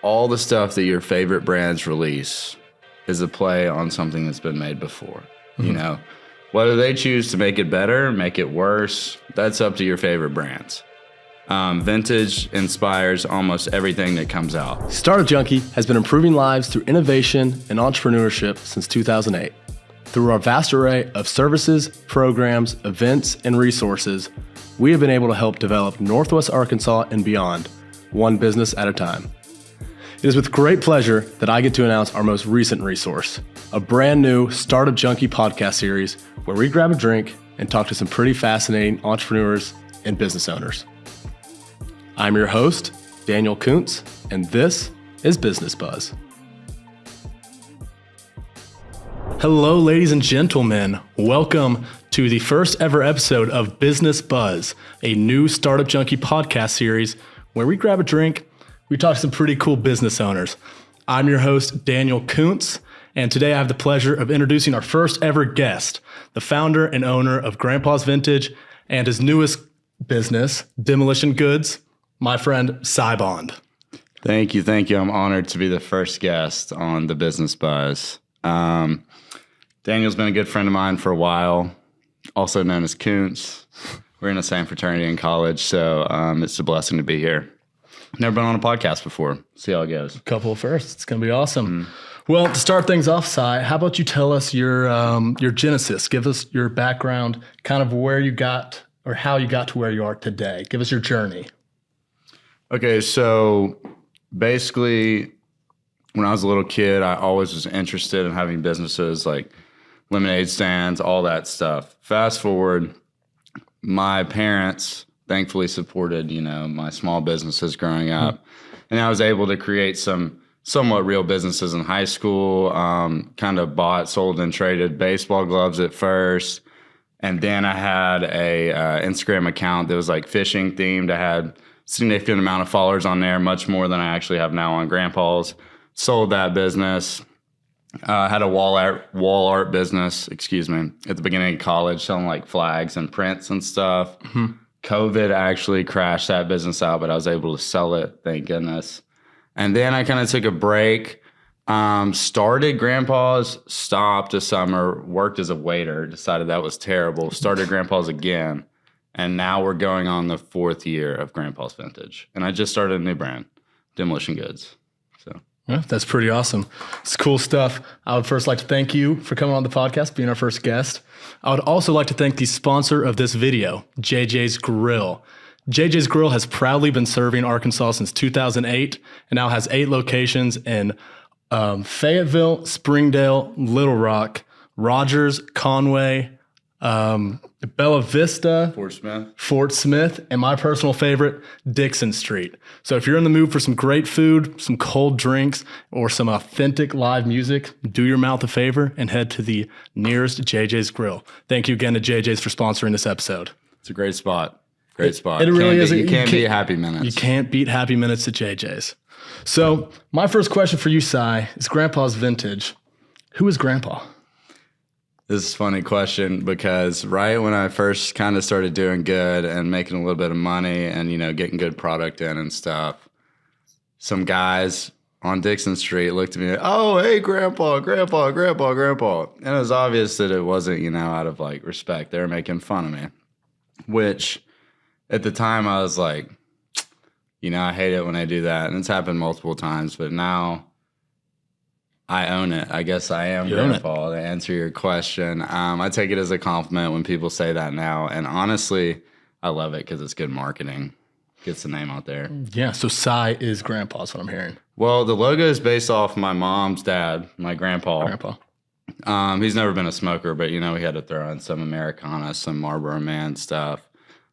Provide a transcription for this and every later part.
all the stuff that your favorite brands release is a play on something that's been made before. You know, whether they choose to make it better, make it worse, that's up to your favorite brands. Vintage inspires almost everything that comes out. Startup Junkie has been improving lives through innovation and entrepreneurship since 2008. Through our vast array of services, programs, events, and resources, we have been able to help develop Northwest Arkansas and beyond, one business at a time. It is with great pleasure that I get to announce our most recent resource, a brand new Startup Junkie podcast series where we grab a drink and talk to some pretty fascinating entrepreneurs and business owners. I'm your host, Daniel Kuntz, and this is Business Buzz. Hello, ladies and gentlemen. Welcome to the first ever episode of Business Buzz, a new Startup Junkie podcast series where we grab a drink, we talk to some pretty cool business owners. I'm your host, Daniel Kuntz, and today I have the pleasure of introducing our first ever guest, the founder and owner of Grandpa's Vintage and his newest business, Demolition Goods, my friend, Cys Bond. Thank you. I'm honored to be the first guest on the Business Buzz. Daniel's been a good friend of mine for a while, also known as Kuntz. We're in the same fraternity in college, so it's a blessing to be here. Never been on a podcast before. See how it goes. A couple of firsts. It's going to be awesome. Well, to start things off, Cy, how about you tell us your genesis? Give us your background, kind of where you got or how you got to where you are today. Give us your journey. Okay, so basically, when I was a little kid, I always was interested in having businesses like lemonade stands, all that stuff. Fast forward, my parents thankfully supported, my small businesses growing up. And I was able to create some somewhat real businesses in high school, kind of bought, sold, and traded baseball gloves at first. And then I had a Instagram account that was like fishing themed. I had significant amount of followers on there, much more than I actually have now on Grandpa's. Sold that business. Had a wall art business, at the beginning of college, selling like flags and prints and stuff. COVID actually crashed that business out, but I was able to sell it, thank goodness. And then I kind of took a break, started Grandpa's, stopped a summer, worked as a waiter, decided that was terrible, started Grandpa's again. And now we're going on the 4th year of Grandpa's Vintage. And I just started a new brand, Demolition Goods. So yeah, that's pretty awesome. It's cool stuff. I would first like to thank you for coming on the podcast, being our first guest. I would also like to thank the sponsor of this video, JJ's Grill. JJ's Grill has proudly been serving Arkansas since 2008 and now has 8 locations in Fayetteville, Springdale, Little Rock, Rogers, Conway, Bella Vista, Fort Smith, and my personal favorite, Dixon Street. So if you're in the mood for some great food, some cold drinks, or some authentic live music, do your mouth a favor and head to the nearest JJ's Grill. Thank you again to JJ's for sponsoring this episode. It's a great spot. It really is. You can't beat Happy Minutes. You can't beat Happy Minutes at JJ's. So my first question for you, Cy, is Grandpa's Vintage. Who is Grandpa? This is a funny question because right when I first kind of started doing good and making a little bit of money and, getting good product in and stuff, some guys on Dixon Street looked at me, oh, hey, Grandpa. And it was obvious that it wasn't, out of like respect. They were making fun of me, which at the time I was like, I hate it when I do that. And it's happened multiple times, but now I own it. I guess I am Grandpa, to answer your question. I take it as a compliment when people say that now. And honestly, I love it because it's good marketing. Gets the name out there. Yeah, so Cy is Grandpa is what I'm hearing. Well, the logo is based off my mom's dad, my grandpa. He's never been a smoker, but, we had to throw in some Americana, some Marlboro Man stuff.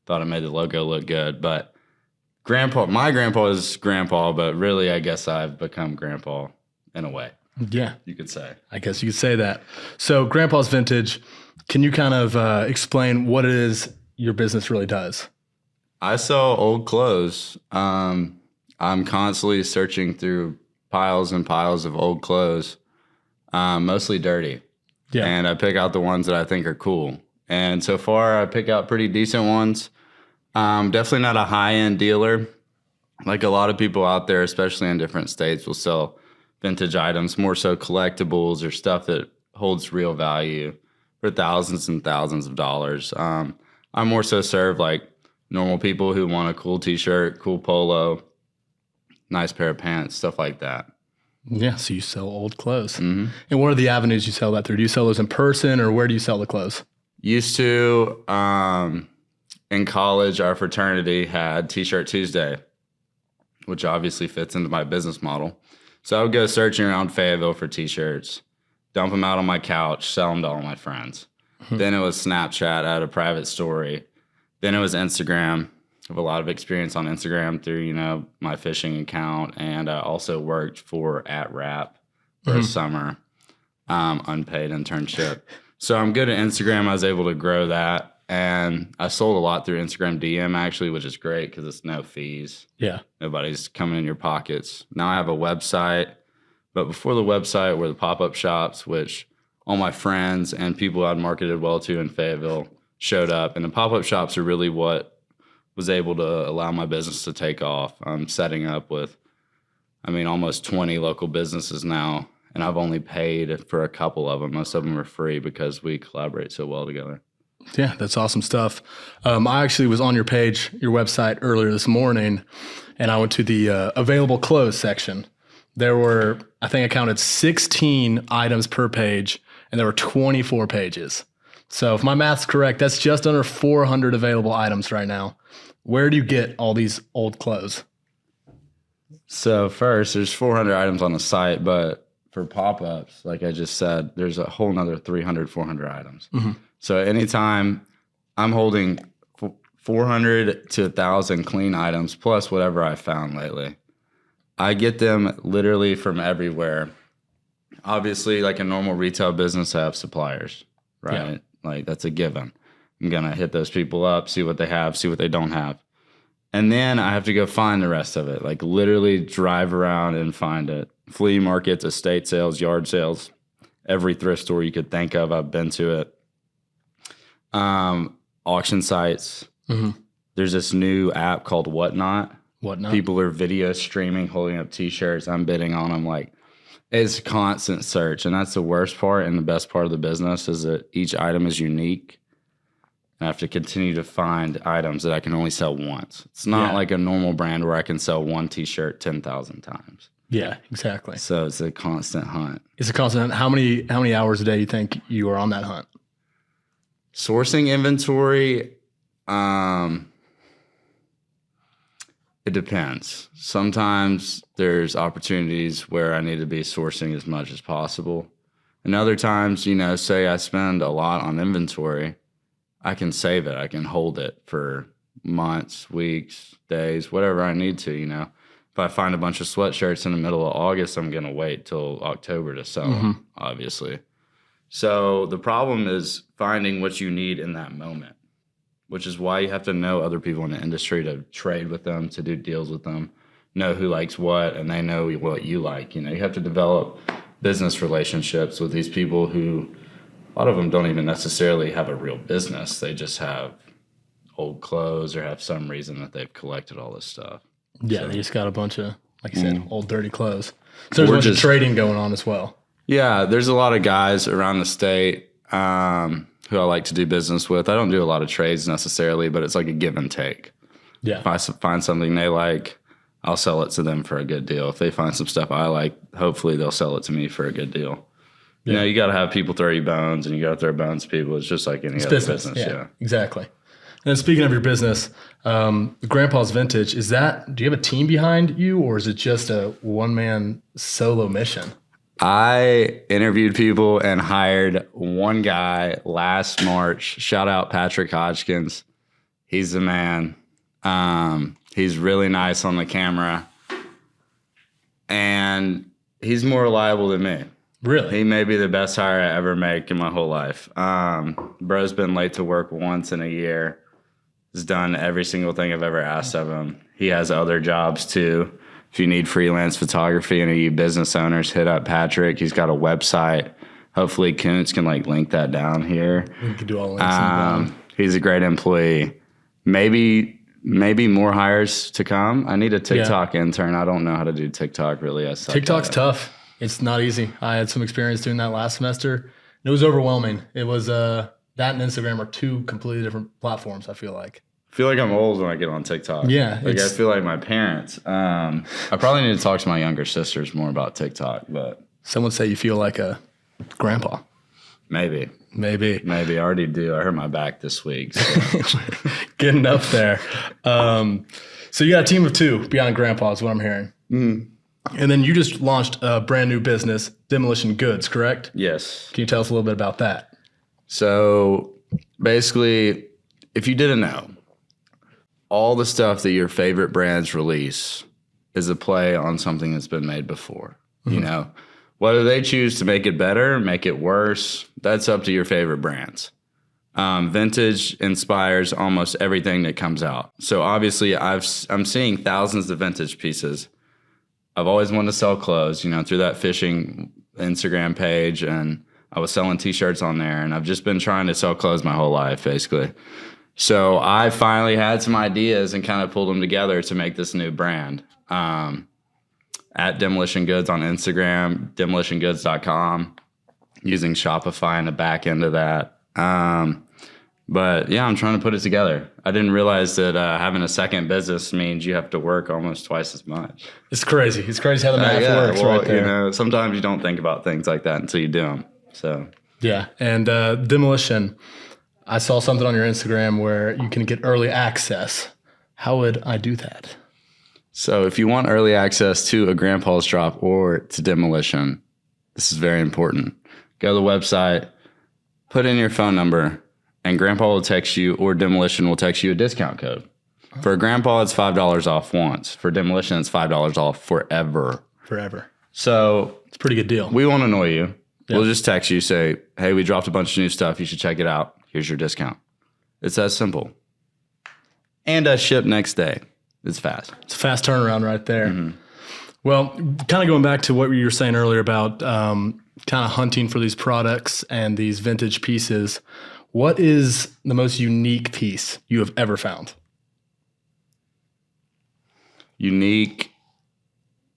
Thought it made the logo look good. But my grandpa is Grandpa, but really I guess I've become Grandpa in a way. Yeah. You could say. I guess you could say that. So Grandpa's Vintage, can you kind of explain what it is your business really does? I sell old clothes. I'm constantly searching through piles and piles of old clothes, mostly dirty. Yeah. And I pick out the ones that I think are cool. And so far, I pick out pretty decent ones. Definitely not a high-end dealer. like a lot of people out there, especially in different states, will sell vintage items, more so collectibles or stuff that holds real value for thousands and thousands of dollars. I more so serve like normal people who want a cool t-shirt, cool polo, nice pair of pants, stuff like that. Yeah, so you sell old clothes. And what are the avenues you sell that through? Do you sell those in person, or where do you sell the clothes? Used to, in college, our fraternity had T-Shirt Tuesday, which obviously fits into my business model. So I would go searching around Fayetteville for T-shirts, dump them out on my couch, sell them to all my friends. Then it was Snapchat. I had a private story. Then it was Instagram. I have a lot of experience on Instagram through, my fishing account. And I also worked for @Rap for a summer, unpaid internship. So I'm good at Instagram. I was able to grow that. And I sold a lot through Instagram DM, actually, which is great because it's no fees. Yeah. Nobody's coming in your pockets. Now I have a website. But before the website were the pop-up shops, which all my friends and people I'd marketed well to in Fayetteville showed up. And the pop-up shops are really what was able to allow my business to take off. I'm setting up with, almost 20 local businesses now, and I've only paid for a couple of them. Most of them are free because we collaborate so well together. Yeah, that's awesome stuff. I actually was on your page, your website earlier this morning, and I went to the available clothes section. There were, I think I counted 16 items per page, and there were 24 pages. So if my math's correct, that's just under 400 available items right now. Where do you get all these old clothes? So first, there's 400 items on the site, but for pop-ups, like I just said, there's a whole nother 300, 400 items. So anytime I'm holding 400 to 1,000 clean items, plus whatever I found lately, I get them literally from everywhere. Obviously, like a normal retail business, I have suppliers, right? Yeah. Like that's a given. I'm going to hit those people up, see what they have, see what they don't have. And then I have to go find the rest of it, like literally drive around and find it. Flea markets, estate sales, yard sales, every thrift store you could think of, I've been to it. Auction sites. There's this new app called Whatnot. People are video streaming, holding up T-shirts. I'm bidding on them. Like, it's a constant search. And that's the worst part and the best part of the business is that each item is unique. I have to continue to find items that I can only sell once. It's not like a normal brand where I can sell one T-shirt 10,000 times. Yeah, exactly. So it's a constant hunt. It's a constant hunt. How many hours a day do you think you are on that hunt? Sourcing inventory, it depends. Sometimes there's opportunities where I need to be sourcing as much as possible. And other times, say I spend a lot on inventory, I can save it. I can hold it for months, weeks, days, whatever I need to, If I find a bunch of sweatshirts in the middle of August, I'm going to wait till October to sell them, obviously. So the problem is finding what you need in that moment, which is why you have to know other people in the industry to trade with them, to do deals with them, know who likes what, and they know what you like. You have to develop business relationships with these people who, a lot of them don't even necessarily have a real business. They just have old clothes or have some reason that they've collected all this stuff. Yeah, so they just got a bunch of, like you said, old dirty clothes. So there's a bunch of trading going on as well. Yeah, there's a lot of guys around the state who I like to do business with. I don't do a lot of trades necessarily, but it's like a give and take. Yeah. If I find something they like, I'll sell it to them for a good deal. If they find some stuff I like, hopefully they'll sell it to me for a good deal. Yeah. You got to have people throw you bones, and you got to throw bones to people. It's just like any other business. Yeah, exactly. And speaking of your business, Grandpa's Vintage, do you have a team behind you, or is it just a one-man solo mission? I interviewed people and hired one guy last March. Shout out Patrick Hodgkins. He's the man. He's really nice on the camera. And he's more reliable than me. Really? He may be the best hire I ever make in my whole life. Bro's been late to work once in a year. He's done every single thing I've ever asked of him. He has other jobs too. If you need freelance photography and you business owners, hit up Patrick. He's got a website. Hopefully Koontz can link that down here. We can do all the links. He's a great employee. Maybe maybe more hires to come. I need a TikTok intern. I don't know how to do TikTok really. TikTok's tough. It's not easy. I had some experience doing that last semester. It was overwhelming. It was that and Instagram are two completely different platforms, I feel like. I feel like I'm old when I get on TikTok. Yeah. Like I feel like my parents. I probably need to talk to my younger sisters more about TikTok, but some would say you feel like a grandpa. Maybe. I already do. I hurt my back this week. So. Getting up there. So you got a team of two beyond grandpa is what I'm hearing. Mm. And then you just launched a brand new business, Demolition Goods, correct? Yes. Can you tell us a little bit about that? So basically, if you didn't know, all the stuff that your favorite brands release is a play on something that's been made before. Mm-hmm. You know, whether they choose to make it better, make it worse, that's up to your favorite brands. Vintage inspires almost everything that comes out. So obviously, I'm seeing thousands of vintage pieces. I've always wanted to sell clothes, you know, through that fishing Instagram page, and I was selling T-shirts on there, and I've just been trying to sell clothes my whole life, basically. So I finally had some ideas and kind of pulled them together to make this new brand. At Demolition Goods on Instagram, demolitiongoods.com, using Shopify in the back end of that. But yeah, I'm trying to put it together. I didn't realize that having a second business means you have to work almost twice as much. It's crazy. It's crazy how the math works right there. You know, sometimes you don't think about things like that until you do them. So yeah, and Demolition, I saw something on your Instagram where you can get early access. How would I do that? So if you want early access to a Grandpa's Drop or to Demolition, this is very important. Go to the website, put in your phone number, and Grandpa will text you, or Demolition will text you a discount code. For a Grandpa, it's $5 off once. For Demolition, it's $5 off forever. Forever. So it's a pretty good deal. We won't annoy you. Yep. We'll just text you, say, hey, we dropped a bunch of new stuff. You should check it out. Here's your discount. It's that simple. And ship next day. It's fast. It's a fast turnaround right there. Mm-hmm. Well, kind of going back to what you were saying earlier about kind of hunting for these products and these vintage pieces, what is the most unique piece you have ever found? Unique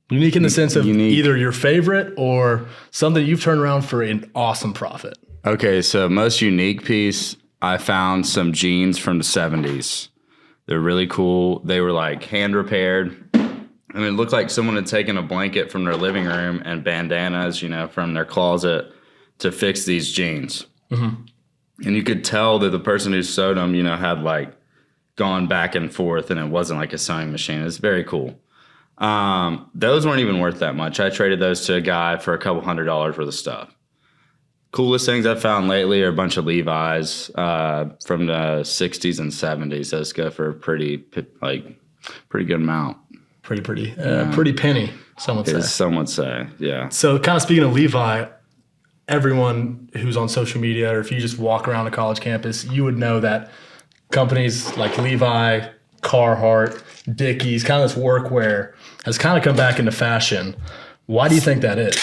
in the sense of either your favorite or something you've turned around for an awesome profit. Okay, so most unique piece, I found some jeans from the 70s. They're really cool. They were like hand repaired. I mean, it looked like someone had taken a blanket from their living room and bandanas, you know, from their closet to fix these jeans. Mm-hmm. And you could tell that the person who sewed them, you know, had like gone back and forth, and it wasn't like a sewing machine. It's very cool. Those weren't even worth that much. I traded those to a guy for a couple $100s worth of stuff. Coolest things I've found lately are a bunch of Levi's from the 60s and 70s. Those go for a pretty good amount. Pretty penny, some would say. Some would say, yeah. So kind of speaking of Levi, everyone who's on social media, or if you just walk around a college campus, you would know that companies like Levi, Carhartt, Dickies, kind of this workwear has kind of come back into fashion. Why do you think that is?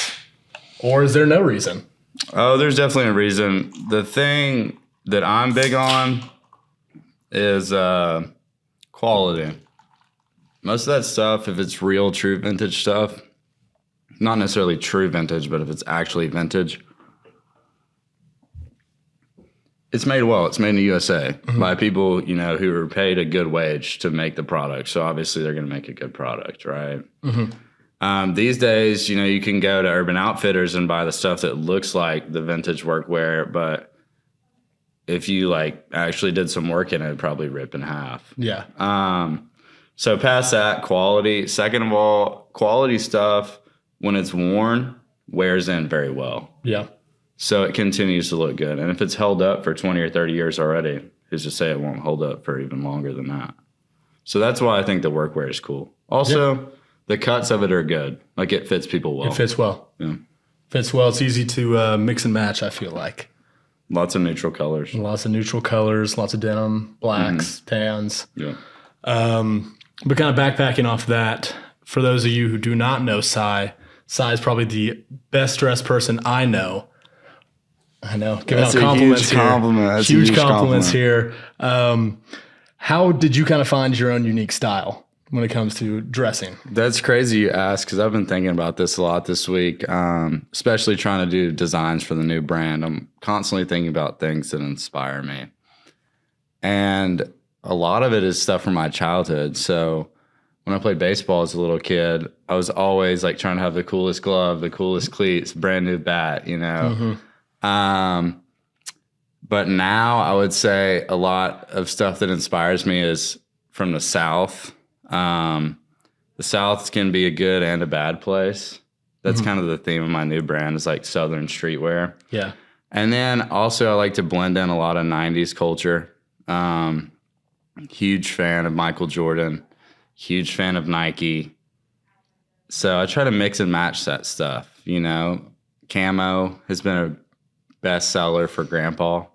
Or is there no reason? Oh, there's definitely a reason. The thing that I'm big on is quality. Most of that stuff, if it's real, true vintage stuff, not necessarily true vintage, but if it's actually vintage, it's made well. It's made in the USA by people, you know, who are paid a good wage to make the product. So obviously they're going to make a good product, right? Mm-hmm. These days, you know, you can go to Urban Outfitters and buy the stuff that looks like the vintage workwear, but if you like actually did some work in it, it'd probably rip in half. Yeah. So past that, quality. Second of all, quality stuff, when it's worn, wears in very well. Yeah. So it continues to look good. And if it's held up for 20 or 30 years already, who's to say it won't hold up for even longer than that? So that's why I think the workwear is cool. Also, the cuts of it are good. Like it fits people well. It fits well. Yeah. Fits well. It's easy to mix and match, I feel like. Lots of neutral colors. Lots of denim, blacks, tans. Yeah. But kind of backpacking off that, for those of you who do not know Cy is probably the best dressed person I know. Giving out compliments here. Compliment. That's huge a huge compliments compliment. here. How did you kind of find your own unique style when it comes to dressing? That's crazy you ask, because I've been thinking about this a lot this week, especially trying to do designs for the new brand. I'm constantly thinking about things that inspire me. And a lot of it is stuff from my childhood. So when I played baseball as a little kid, I was always like trying to have the coolest glove, the coolest cleats, brand new bat, you know. But now I would say a lot of stuff that inspires me is from the South. The South can be a good and a bad place. That's kind of the theme of my new brand, is like Southern streetwear. Yeah. And then also I like to blend in a lot of 90s culture. Huge fan of Michael Jordan, huge fan of Nike. So I try to mix and match that stuff, you know. Camo has been a best seller for Grandpa.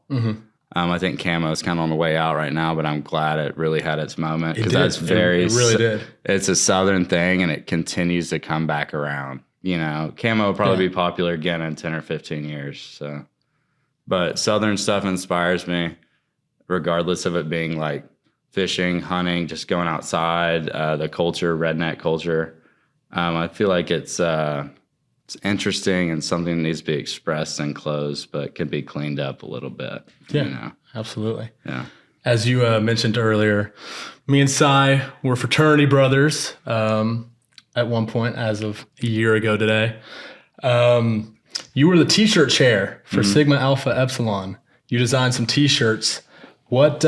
I think camo is kind of on the way out right now, but I'm glad it really had its moment, because that's very, it really did. It's a Southern thing, and it continues to come back around. You know, camo will probably be popular again in 10 or 15 years. So, but Southern stuff inspires me, regardless of it being like fishing, hunting, just going outside, the culture, redneck culture. I feel like it's interesting and something that needs to be expressed in clothes, but can be cleaned up a little bit. Yeah, you know? absolutely. Yeah. As you mentioned earlier, me and Cy were fraternity brothers at one point, as of a year ago today. You were the T-shirt chair for Sigma Alpha Epsilon. You designed some T-shirts. What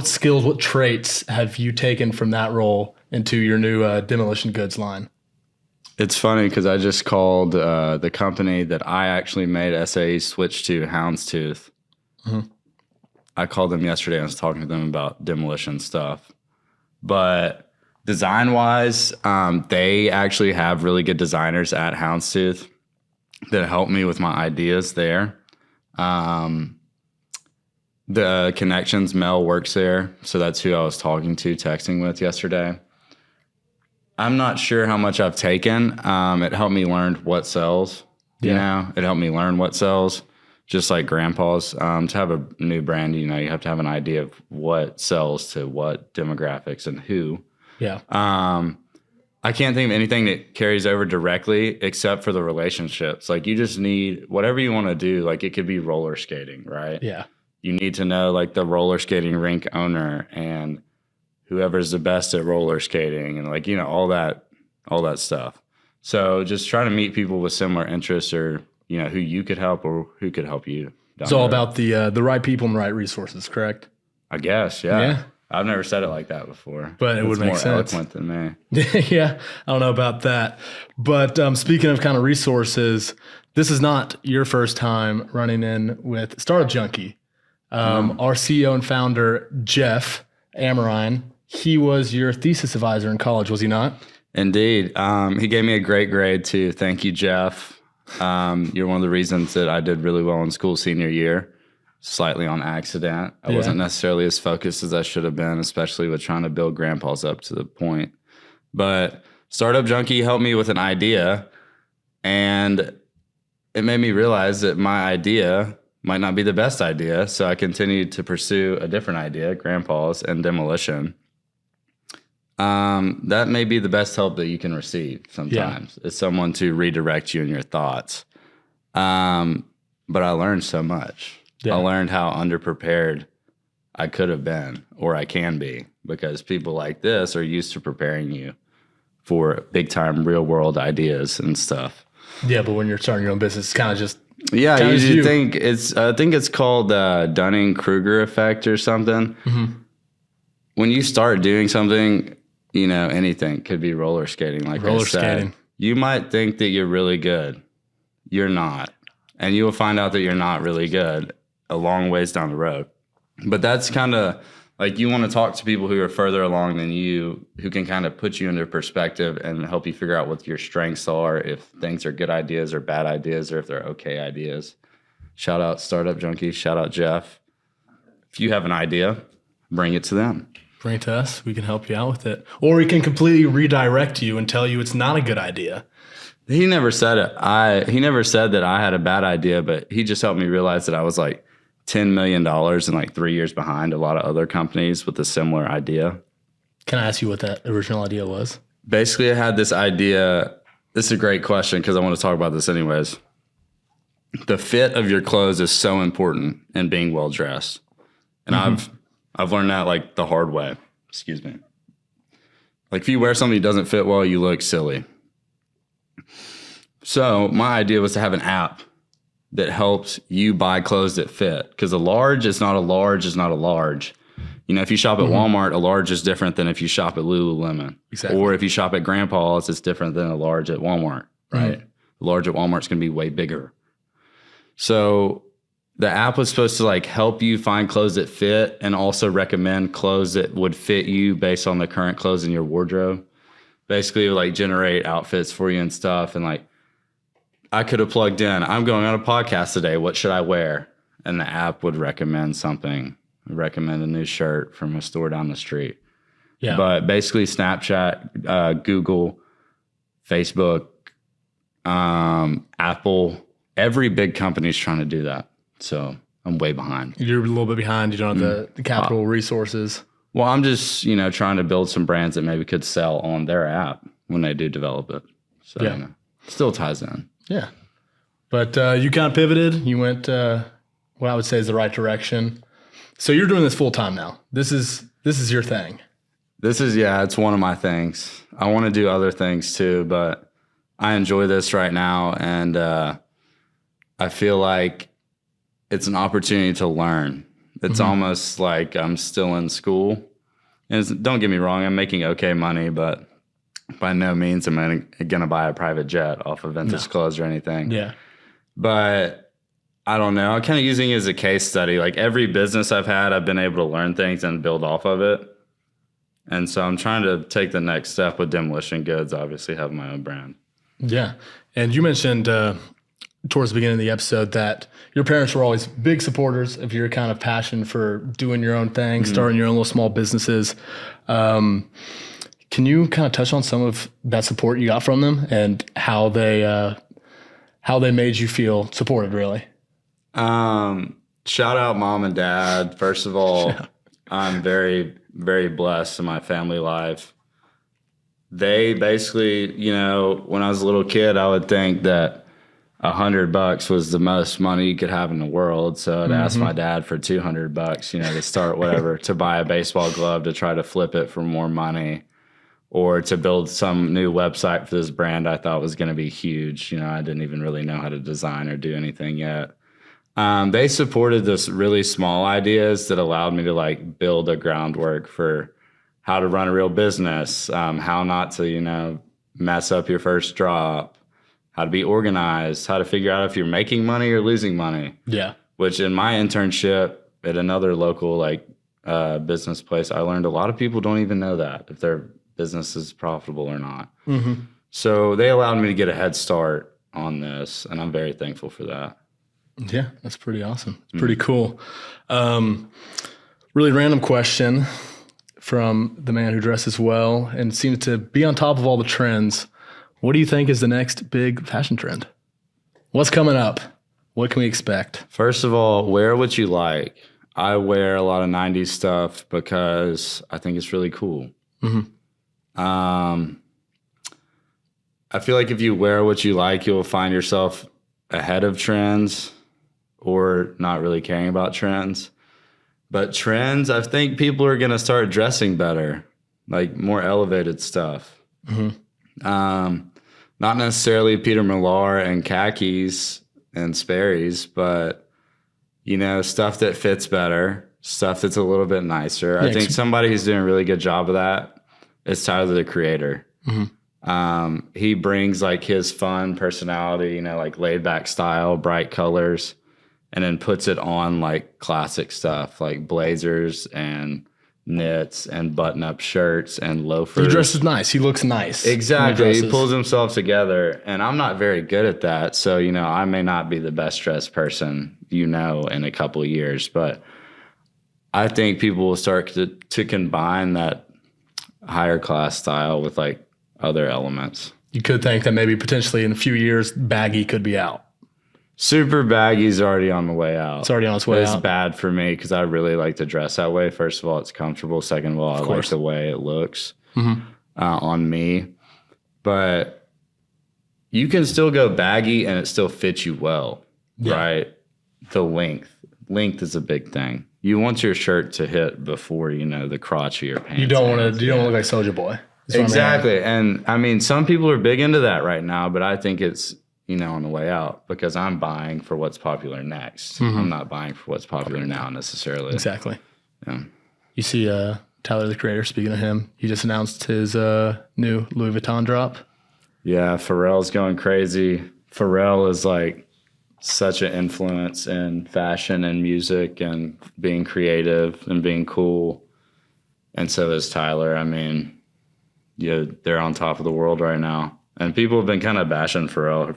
skills, what traits have you taken from that role into your new Demolition Goods line? It's funny because I just called the company that I actually made SAE switch to Houndstooth. I called them yesterday and I was talking to them about demolition stuff. But design-wise, they actually have really good designers at Houndstooth that help me with my ideas there. The connections, Mel works there, so that's who I was talking to, texting with yesterday. I'm not sure how much I've taken. It helped me learn what sells. You know, it helped me learn what sells, just like Grandpa's. To have a new brand, you know, you have to have an idea of what sells to what demographics and who. Yeah. I can't think of anything that carries over directly except for the relationships. Like, you just need whatever you want to do. Like, it could be roller skating, right? Yeah. You need to know like the roller skating rink owner and whoever's the best at roller skating, and like, you know, all that stuff. So just trying to meet people with similar interests, or, you know, who you could help or who could help you. It's all about the right people and the right resources, correct? I guess, yeah. I've never said it like that before. But it would make sense. More eloquent than me. Yeah, I don't know about that. But speaking of kind of resources, this is not your first time running in with Startup Junkie. Our CEO and founder, Jeff Amarine, he was your thesis advisor in college, was he not? Indeed. He gave me a great grade too. Thank you, Jeff. You're one of the reasons that I did really well in school senior year, slightly on accident. I wasn't necessarily as focused as I should have been, especially with trying to build Grandpa's up to the point. But Startup Junkie helped me with an idea, and it made me realize that my idea might not be the best idea. So I continued to pursue a different idea, Grandpa's and demolition. That may be the best help that you can receive sometimes. Is someone to redirect you in your thoughts. But I learned so much. I learned how underprepared I could have been, or I can be, because people like this are used to preparing you for big time real world ideas and stuff. Yeah, but when you're starting your own business, it's kind of just I usually think it's called Dunning-Kruger effect or something. When you start doing something, you know, anything could be roller skating. Like I said, you might think that you're really good. You're not. And you will find out that you're not really good a long ways down the road. But that's kind of like, you want to talk to people who are further along than you, who can kind of put you into perspective and help you figure out what your strengths are, if things are good ideas or bad ideas, or if they're okay ideas. Shout out Startup Junkie. Shout out Jeff. If you have an idea, bring it to them. Bring it to us. We can help you out with it. Or we can completely redirect you and tell you it's not a good idea. He never said it. He never said that I had a bad idea, but he just helped me realize that I was like $10 million and like 3 years behind a lot of other companies with a similar idea. Can I ask you what that original idea was? Basically, I had this idea. This is a great question because I want to talk about this anyways. The fit of your clothes is so important in being well dressed. And I've learned that like the hard way. Excuse me. Like if you wear something that doesn't fit well, you look silly. So my idea was to have an app that helps you buy clothes that fit. Because a large is not a large is not a large. You know, if you shop at Walmart, a large is different than if you shop at Lululemon. Exactly. Or if you shop at Grandpa's, it's different than a large at Walmart, right? A large at Walmart's going to be way bigger. So the app was supposed to like help you find clothes that fit and also recommend clothes that would fit you based on the current clothes in your wardrobe. Basically, it would like generate outfits for you and stuff. And like, I could have plugged in, I'm going on a podcast today. What should I wear? And the app would recommend something, recommend a new shirt from a store down the street. Yeah. But basically Snapchat, Google, Facebook, Apple, every big company is trying to do that. So I'm way behind. You're a little bit behind. You don't have the capital resources. Well, I'm just, trying to build some brands that maybe could sell on their app when they do develop it. So it still ties in. Yeah. But you kind of pivoted. You went what I would say is the right direction. So you're doing this full time now. This is your thing. It's one of my things. I want to do other things too, but I enjoy this right now. And I feel like it's an opportunity to learn. It's almost like I'm still in school. And don't get me wrong, I'm making okay money, but by no means am I going to buy a private jet off of vintage clothes or anything. Yeah. But I don't know. I'm kind of using it as a case study. Like every business I've had, I've been able to learn things and build off of it. And so I'm trying to take the next step with Demolition Goods, obviously have my own brand. Yeah. And you mentioned towards the beginning of the episode that your parents were always big supporters of your kind of passion for doing your own thing, starting your own little small businesses. Can you kind of touch on some of that support you got from them and how they made you feel supported, really? Shout out mom and dad. First of all, I'm very, very blessed in my family life. They basically, when I was a little kid, I would think that $100 was the most money you could have in the world. So I'd ask my dad for $200, to start whatever, to buy a baseball glove, to try to flip it for more money, or to build some new website for this brand I thought was going to be huge. I didn't even really know how to design or do anything yet. They supported this really small ideas that allowed me to like build a groundwork for how to run a real business, how not to, mess up your first drop, how to be organized, how to figure out if you're making money or losing money. Yeah. Which in my internship at another local business place, I learned a lot of people don't even know that if their business is profitable or not. So they allowed me to get a head start on this, and I'm very thankful for that. Yeah, that's pretty awesome. It's pretty cool. Really random question from the man who dresses well and seems to be on top of all the trends. What do you think is the next big fashion trend? What's coming up? What can we expect? First of all, wear what you like. I wear a lot of 90s stuff because I think it's really cool. I feel like if you wear what you like, you'll find yourself ahead of trends or not really caring about trends. But trends, I think people are going to start dressing better, like more elevated stuff. Not necessarily Peter Millar and khakis and Sperry's, but, stuff that fits better, stuff that's a little bit nicer. I think somebody who's doing a really good job of that is Tyler, the Creator. He brings like his fun personality, like laid back style, bright colors, and then puts it on like classic stuff like blazers and knits and button-up shirts and loafers. He dresses nice. He looks nice. Exactly. He pulls himself together, and I'm not very good at that. So, I may not be the best dressed person, in a couple of years, but I think people will start to combine that higher class style with like other elements. You could think that maybe potentially in a few years, baggy could be out. Super baggy's already on the way out. It's already on its way It's out. bad for me because I really like to dress that way. First of all, it's comfortable. Second of all, I like the way it looks on me. But you can still go baggy and it still fits you well, right? The length is a big thing. You want your shirt to hit before the crotch of your pants. You don't want to. You don't look like Soulja Boy. Exactly. And I mean, some people are big into that right now, but I think it's on the way out because I'm buying for what's popular next. I'm not buying for what's popular now necessarily. Exactly. Yeah. You see, Tyler the Creator. Speaking of him, he just announced his new Louis Vuitton drop. Yeah, Pharrell's going crazy. Pharrell is like such an influence in fashion and music and being creative and being cool. And so is Tyler. I mean, they're on top of the world right now. And people have been kind of bashing Pharrell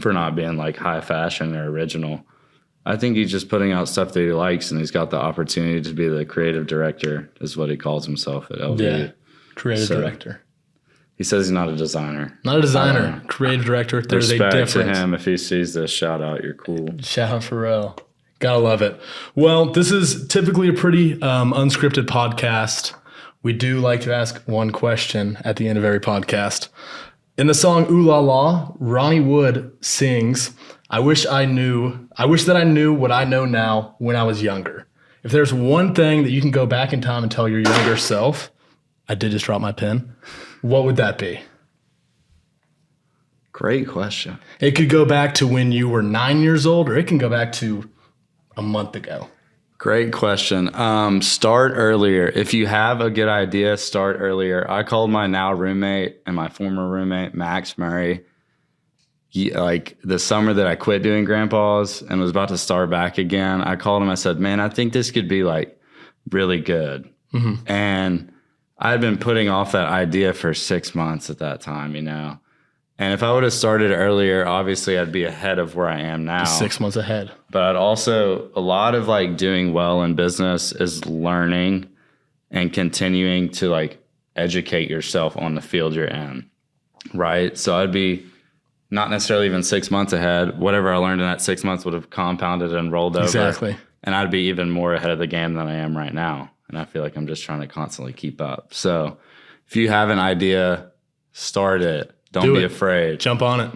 for not being like high fashion or original. I think he's just putting out stuff that he likes, and he's got the opportunity to be the creative director, is what he calls himself at LV. Yeah, creative director. He says he's not a designer. Not a designer, creative director. There's Respect a difference. to him. If he sees this, shout out. You're cool. Shout out Pharrell. Gotta love it. Well, this is typically a pretty unscripted podcast. We do like to ask one question at the end of every podcast. In the song Ooh La La, Ronnie Wood sings, I wish that I knew what I know now when I was younger. If there's one thing that you can go back in time and tell your younger self, I did just drop my pen, what would that be? Great question. It could go back to when you were 9 years old, or it can go back to a month ago. Great question. Start earlier. If you have a good idea, start earlier. I called my now roommate and my former roommate, Max Murray, like the summer that I quit doing Grandpa's and was about to start back again. I called him. I said, man, I think this could be like really good. And I had been putting off that idea for 6 months at that time, And if I would have started earlier, obviously I'd be ahead of where I am now. 6 months ahead. But I'd also, a lot of like doing well in business is learning and continuing to like educate yourself on the field you're in, right? So I'd be not necessarily even 6 months ahead. Whatever I learned in that 6 months would have compounded and rolled over. Exactly. And I'd be even more ahead of the game than I am right now. And I feel like I'm just trying to constantly keep up. So if you have an idea, start it. Don't be afraid. Jump on it.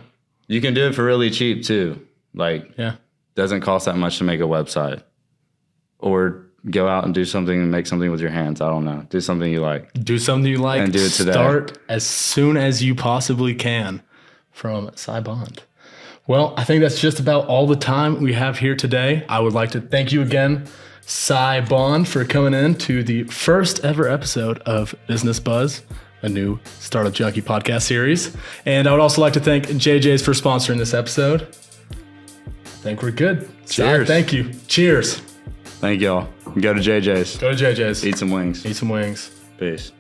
You can do it for really cheap too. Like, doesn't cost that much to make a website. Or go out and do something and make something with your hands. I don't know. Do something you like. Do something you like. And do it today. Start as soon as you possibly can. From Cys Bond. Well, I think that's just about all the time we have here today. I would like to thank you again, Cys Bond, for coming in to the first ever episode of Business Buzz, a new Startup Junkie podcast series. And I would also like to thank JJ's for sponsoring this episode. I think we're good. Cheers. Thank you. Cheers. Thank y'all. Go to JJ's. Go to JJ's. Eat some wings. Eat some wings. Peace.